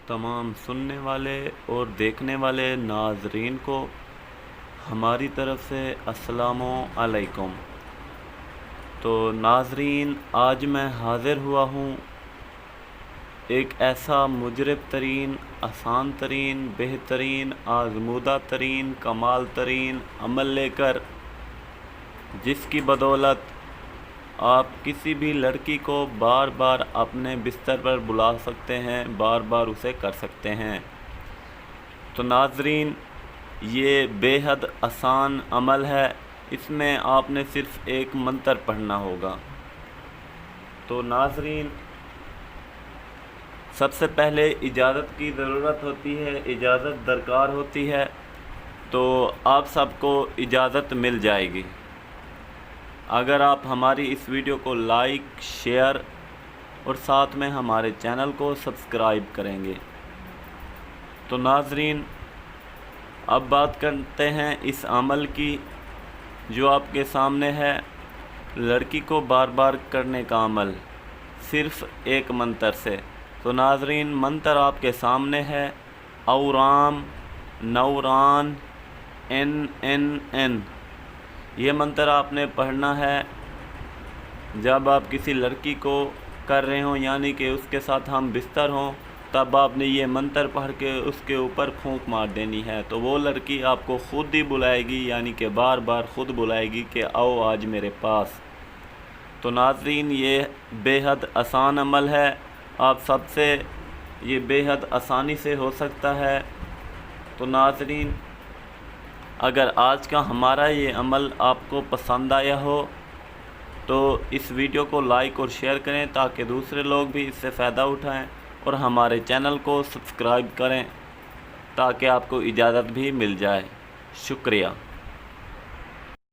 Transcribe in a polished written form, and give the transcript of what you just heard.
تمام سننے والے اور دیکھنے والے ناظرین کو ہماری طرف سے السلام علیکم۔ تو ناظرین، آج میں حاضر ہوا ہوں ایک ایسا مجرب ترین، آسان ترین، بہترین، آزمودہ ترین، کمال ترین عمل لے کر، جس کی بدولت آپ کسی بھی لڑکی کو بار بار اپنے بستر پر بلا سکتے ہیں، بار بار اسے کر سکتے ہیں۔ تو ناظرین، یہ بے حد آسان عمل ہے، اس میں آپ نے صرف ایک منتر پڑھنا ہوگا۔ تو ناظرین، سب سے پہلے اجازت کی ضرورت ہوتی ہے، اجازت درکار ہوتی ہے، تو آپ سب کو اجازت مل جائے گی اگر آپ ہماری اس ویڈیو کو لائک، شیئر اور ساتھ میں ہمارے چینل کو سبسکرائب کریں گے۔ تو ناظرین، اب بات کرتے ہیں اس عمل کی جو آپ کے سامنے ہے، لڑکی کو بار بار کرنے کا عمل صرف ایک منتر سے۔ تو ناظرین، منتر آپ کے سامنے ہے، اورام نوران NNN۔ یہ منتر آپ نے پڑھنا ہے جب آپ کسی لڑکی کو کر رہے ہوں، یعنی کہ اس کے ساتھ ہم بستر ہوں، تب آپ نے یہ منتر پڑھ کے اس کے اوپر پھونک مار دینی ہے، تو وہ لڑکی آپ کو خود ہی بلائے گی، یعنی کہ بار بار خود بلائے گی کہ آؤ آج میرے پاس۔ تو ناظرین، یہ بے حد آسان عمل ہے، آپ سب سے یہ بے حد آسانی سے ہو سکتا ہے۔ تو ناظرین، اگر آج کا ہمارا یہ عمل آپ کو پسند آیا ہو تو اس ویڈیو کو لائک اور شیئر کریں تاکہ دوسرے لوگ بھی اس سے فائدہ اٹھائیں، اور ہمارے چینل کو سبسکرائب کریں تاکہ آپ کو اجازت بھی مل جائے۔ شکریہ۔